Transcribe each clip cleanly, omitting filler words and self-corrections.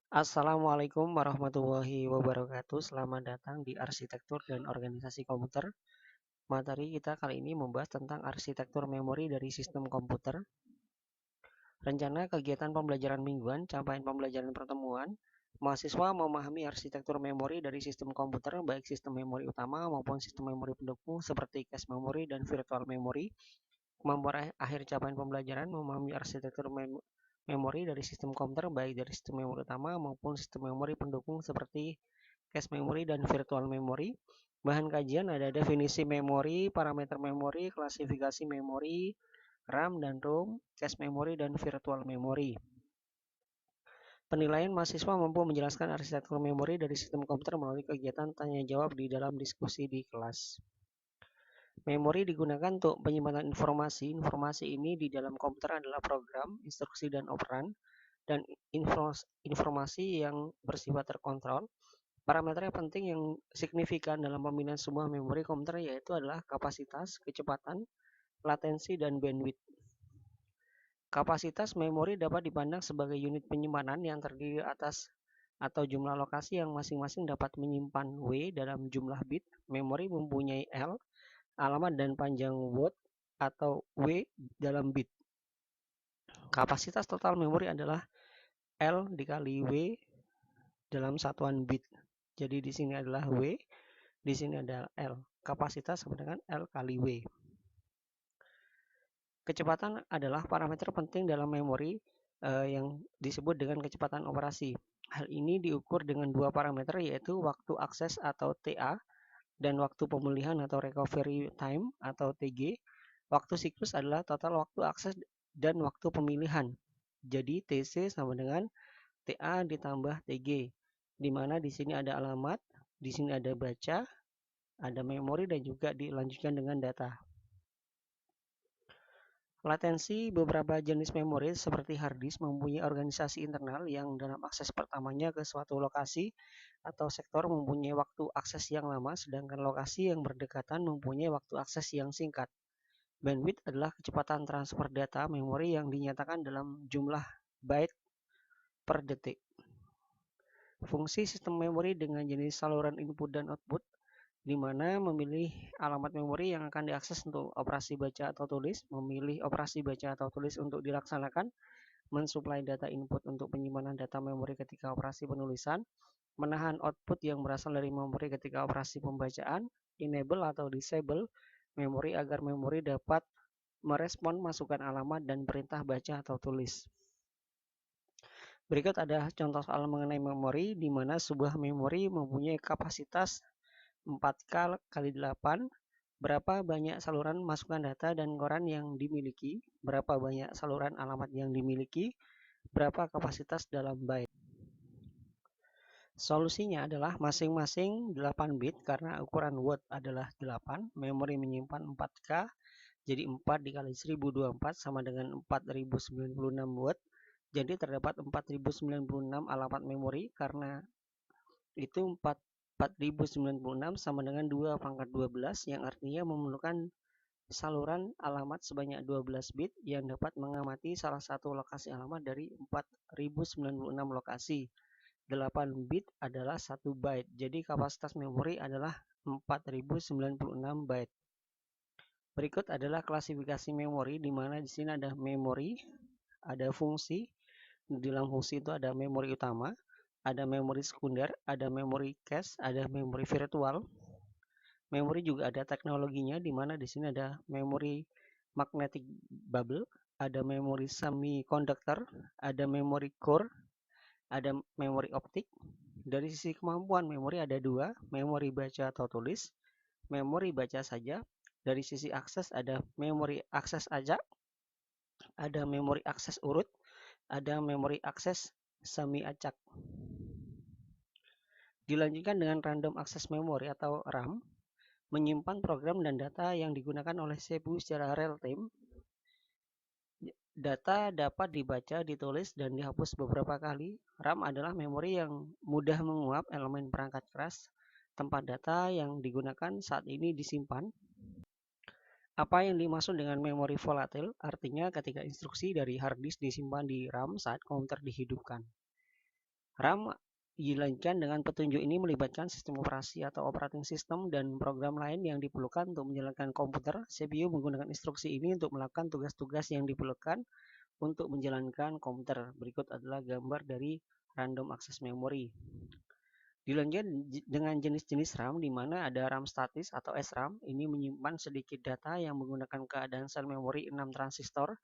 Assalamualaikum warahmatullahi wabarakatuh. Selamat datang di Arsitektur dan Organisasi Komputer. Materi kita kali ini membahas tentang arsitektur memori dari sistem komputer. Rencana kegiatan pembelajaran mingguan, capaian pembelajaran pertemuan. Mahasiswa memahami arsitektur memori dari sistem komputer, baik sistem memori utama maupun sistem memori pendukung seperti cache memory dan virtual memory. Kemampuan akhir capaian pembelajaran memahami arsitektur memori dari sistem komputer baik dari sistem memori utama maupun sistem memori pendukung seperti cache memory dan virtual memory. Bahan kajian ada definisi memori, parameter memori, klasifikasi memori, RAM dan ROM, cache memory dan virtual memory. Penilaian mahasiswa mampu menjelaskan arsitektur memori dari sistem komputer melalui kegiatan tanya jawab di dalam diskusi di kelas. Memori digunakan untuk penyimpanan informasi. Informasi ini di dalam komputer adalah program, instruksi, dan operan, dan informasi yang bersifat terkontrol. Parameter yang penting yang signifikan dalam pemilihan sebuah memori komputer yaitu adalah kapasitas, kecepatan, latensi, dan bandwidth. Kapasitas memori dapat dipandang sebagai unit penyimpanan yang terdiri atas atau jumlah lokasi yang masing-masing dapat menyimpan W dalam jumlah bit. Memori mempunyai L, alamat dan panjang word atau W dalam bit. Kapasitas total memori adalah L dikali W dalam satuan bit. Jadi di sini adalah W, di sini adalah L. Kapasitas sama dengan L kali W. Kecepatan adalah parameter penting dalam memori yang disebut dengan kecepatan operasi. Hal ini diukur dengan dua parameter yaitu waktu akses atau TA dan waktu pemulihan atau recovery time atau TG. Waktu siklus adalah total waktu akses dan waktu pemilihan. Jadi TC sama dengan TA ditambah TG. Di mana di sini ada alamat, di sini ada baca, ada memori dan juga dilanjutkan dengan data. Latensi beberapa jenis memori seperti hard disk mempunyai organisasi internal yang dalam akses pertamanya ke suatu lokasi atau sektor mempunyai waktu akses yang lama, sedangkan lokasi yang berdekatan mempunyai waktu akses yang singkat. Bandwidth adalah kecepatan transfer data memori yang dinyatakan dalam jumlah byte per detik. Fungsi sistem memori dengan jenis saluran input dan output, di mana memilih alamat memori yang akan diakses untuk operasi baca atau tulis, memilih operasi baca atau tulis untuk dilaksanakan, mensuplai data input untuk penyimpanan data memori ketika operasi penulisan, menahan output yang berasal dari memori ketika operasi pembacaan, enable atau disable memori agar memori dapat merespon masukan alamat dan perintah baca atau tulis. Berikut ada contoh soal mengenai memori, di mana sebuah memori mempunyai kapasitas 4K kali 8, berapa banyak saluran masukan data dan koran yang dimiliki, berapa banyak saluran alamat yang dimiliki, berapa kapasitas dalam byte. Solusinya adalah masing-masing 8 bit karena ukuran word adalah 8, memori menyimpan 4K, jadi 4 dikali 1024 sama dengan 4096 word. Jadi terdapat 4096 alamat memori karena itu 4096 sama dengan 2 pangkat 12 yang artinya memerlukan saluran alamat sebanyak 12 bit yang dapat mengamati salah satu lokasi alamat dari 4096 lokasi. 8 bit adalah 1 byte. Jadi kapasitas memori adalah 4096 byte. Berikut adalah klasifikasi memori di mana di sini ada memori, ada fungsi. Di dalam fungsi itu ada memori utama, ada memori sekunder, ada memori cache, ada memori virtual. Memori juga ada teknologinya di mana di sini ada memori magnetic bubble, ada memori semiconductor, ada memori core, ada memori optik. Dari sisi kemampuan memori ada dua, memori baca atau tulis, memori baca saja. Dari sisi akses ada memori akses acak, ada memori akses urut, ada memori akses semi acak. Dilanjutkan dengan random access memory atau RAM, menyimpan program dan data yang digunakan oleh CPU secara real time. Data dapat dibaca, ditulis, dan dihapus beberapa kali. RAM adalah memori yang mudah menguap elemen perangkat keras. Tempat data yang digunakan saat ini disimpan. Apa yang dimaksud dengan memori volatil? Artinya ketika instruksi dari hard disk disimpan di RAM saat komputer dihidupkan. RAM dilanjutkan dengan petunjuk ini melibatkan sistem operasi atau operating system dan program lain yang diperlukan untuk menjalankan komputer. CPU menggunakan instruksi ini untuk melakukan tugas-tugas yang diperlukan untuk menjalankan komputer. Berikut adalah gambar dari random access memory. Dilanjutkan dengan jenis-jenis RAM, di mana ada RAM statis atau SRAM. Ini menyimpan sedikit data yang menggunakan keadaan sel memori 6 transistor.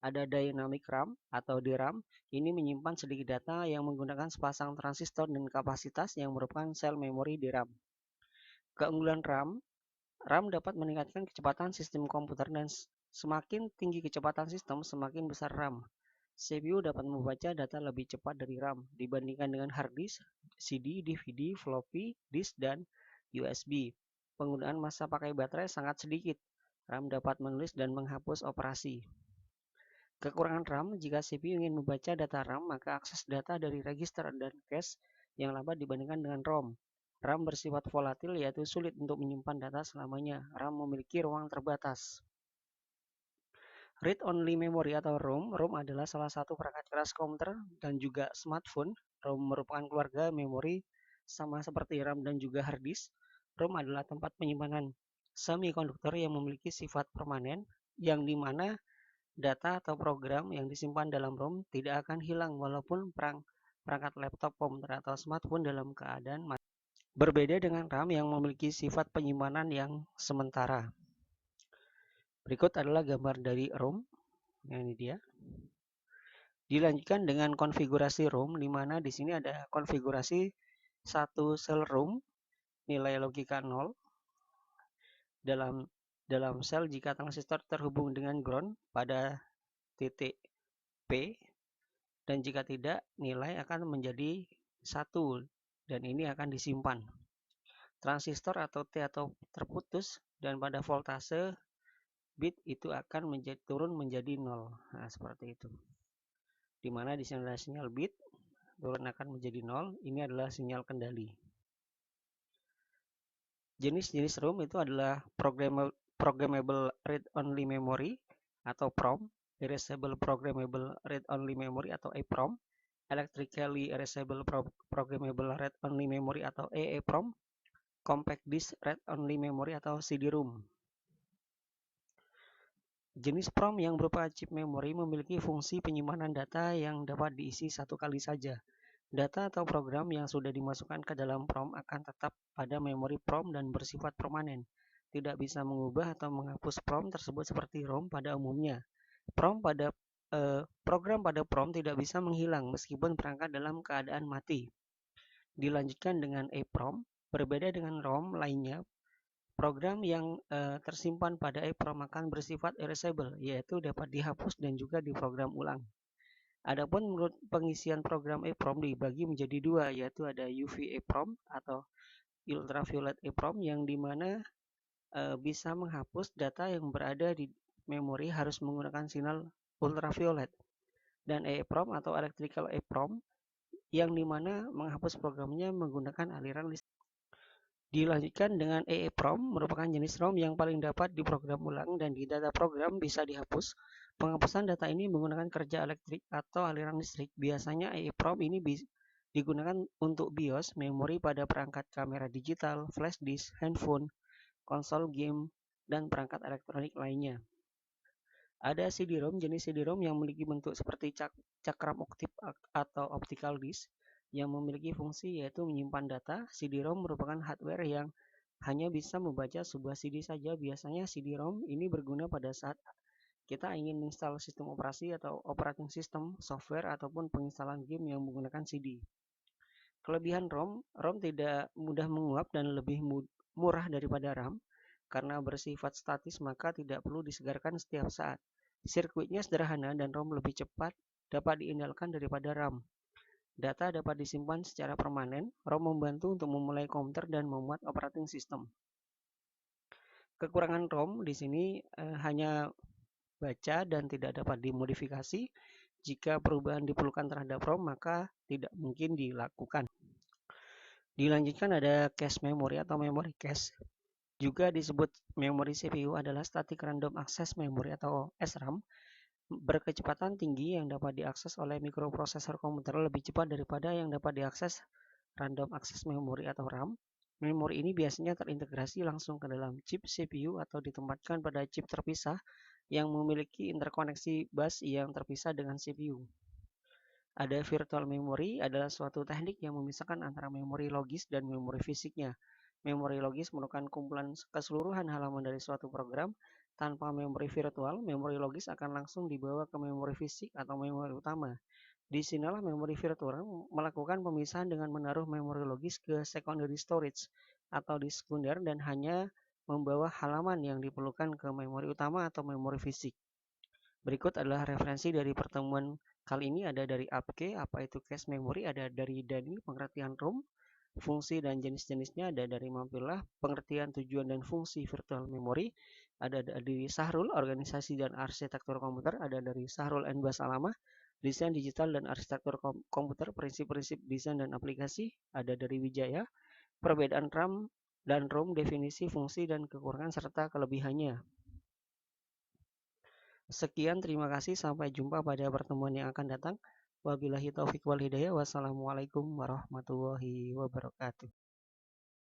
Ada dynamic RAM atau DRAM. Ini menyimpan sedikit data yang menggunakan sepasang transistor dan kapasitas yang merupakan sel memori DRAM. Keunggulan RAM, RAM dapat meningkatkan kecepatan sistem komputer dan semakin tinggi kecepatan sistem, semakin besar RAM. CPU dapat membaca data lebih cepat dari RAM dibandingkan dengan hard disk, CD, DVD, floppy disk, dan USB. Penggunaan masa pakai baterai sangat sedikit. RAM dapat menulis dan menghapus operasi. Kekurangan RAM, jika CPU ingin membaca data RAM, maka akses data dari register dan cache yang lambat dibandingkan dengan ROM. RAM bersifat volatil, yaitu sulit untuk menyimpan data selamanya. RAM memiliki ruang terbatas. Read-only memory atau ROM. ROM adalah salah satu perangkat keras komputer dan juga smartphone. ROM merupakan keluarga memori sama seperti RAM dan juga hard disk. ROM adalah tempat penyimpanan semikonduktor yang memiliki sifat permanen, yang dimana data atau program yang disimpan dalam ROM tidak akan hilang walaupun perangkat laptop, komputer, atau smartphone dalam keadaan mati. Berbeda dengan RAM yang memiliki sifat penyimpanan yang sementara. Berikut adalah gambar dari ROM. Ini dia. Dilanjutkan dengan konfigurasi ROM, di mana di sini ada konfigurasi satu sel ROM, nilai logika 0. Dalam sel, jika transistor terhubung dengan ground pada titik P, dan jika tidak, nilai akan menjadi 1 dan ini akan disimpan. Transistor atau T atau terputus, dan pada voltase bit itu akan turun menjadi 0. Nah, seperti itu. Di mana di sini ada sinyal bit, turun akan menjadi 0. Ini adalah sinyal kendali. Jenis-jenis ROM itu adalah Programmable Read-Only Memory atau PROM, Erasable Programmable Read-Only Memory atau EPROM, Electrically Erasable Programmable Read-Only Memory atau EEPROM, Compact Disk Read-Only Memory atau CD-ROM. Jenis PROM yang berupa chip memori memiliki fungsi penyimpanan data yang dapat diisi satu kali saja. Data atau program yang sudah dimasukkan ke dalam PROM akan tetap pada memori PROM dan bersifat permanen. Tidak bisa mengubah atau menghapus PROM tersebut seperti ROM pada umumnya. Program pada PROM tidak bisa menghilang meskipun perangkat dalam keadaan mati. Dilanjutkan dengan EPROM. Berbeda dengan ROM lainnya, program yang tersimpan pada EPROM akan bersifat erasable, yaitu dapat dihapus dan juga diprogram ulang. Adapun menurut pengisian program EPROM dibagi menjadi dua, yaitu ada UV EPROM atau Ultraviolet EPROM, yang dimana bisa menghapus data yang berada di memori harus menggunakan sinyal ultraviolet, dan EEPROM atau Electrical EPROM, yang dimana menghapus programnya menggunakan aliran listrik. Dilanjutkan dengan EEPROM, merupakan jenis ROM yang paling dapat diprogram ulang dan di data program bisa dihapus. Penghapusan data ini menggunakan kerja elektrik atau aliran listrik. Biasanya EEPROM ini digunakan untuk BIOS, memori pada perangkat kamera digital, flash disk, handphone, konsol game, dan perangkat elektronik lainnya. Ada CD-ROM, jenis CD-ROM yang memiliki bentuk seperti cakram oktip atau optical disk, yang memiliki fungsi yaitu menyimpan data. CD-ROM merupakan hardware yang hanya bisa membaca sebuah CD saja. Biasanya CD-ROM ini berguna pada saat kita ingin menginstal sistem operasi atau operating system, software, ataupun penginstalan game yang menggunakan CD. Kelebihan ROM tidak mudah menguap dan lebih murah daripada RAM. Karena bersifat statis, maka tidak perlu disegarkan setiap saat. Sirkuitnya sederhana dan ROM lebih cepat dapat diandalkan daripada RAM. Data dapat disimpan secara permanen. ROM membantu untuk memulai komputer dan memuat operating system. Kekurangan ROM di sini hanya baca dan tidak dapat dimodifikasi. Jika perubahan diperlukan terhadap ROM, maka tidak mungkin dilakukan. Dilanjutkan ada cache memory atau memory cache. Juga disebut memori CPU adalah Static Random Access Memory atau SRAM. berkecepatan tinggi yang dapat diakses oleh mikroprosesor komputer lebih cepat daripada yang dapat diakses random access memory atau RAM. Memori ini biasanya terintegrasi langsung ke dalam chip CPU atau ditempatkan pada chip terpisah yang memiliki interkoneksi bus yang terpisah dengan CPU. Ada virtual memory adalah suatu teknik yang memisahkan antara memori logis dan memori fisiknya. Memori logis merupakan kumpulan keseluruhan halaman dari suatu program. Tanpa memori virtual, memori logis akan langsung dibawa ke memori fisik atau memori utama. Di sinilah memori virtual melakukan pemisahan dengan menaruh memori logis ke secondary storage atau di sekunder dan hanya membawa halaman yang diperlukan ke memori utama atau memori fisik. Berikut adalah referensi dari pertemuan kali ini, ada dari APK, apa itu cache memory, ada dari Dani, pengertian ROM, fungsi dan jenis-jenisnya, ada dari Mampirlah, pengertian tujuan dan fungsi virtual memory, ada dari Sahrul, organisasi dan arsitektur komputer, ada dari Sahrul N. Basalama, desain digital dan arsitektur komputer, prinsip-prinsip desain dan aplikasi, ada dari Wijaya, perbedaan RAM dan ROM, definisi fungsi dan kekurangan serta kelebihannya. Sekian, terima kasih. Sampai jumpa pada pertemuan yang akan datang. Wabillahi taufiq wal hidayah. Wassalamualaikum warahmatullahi wabarakatuh.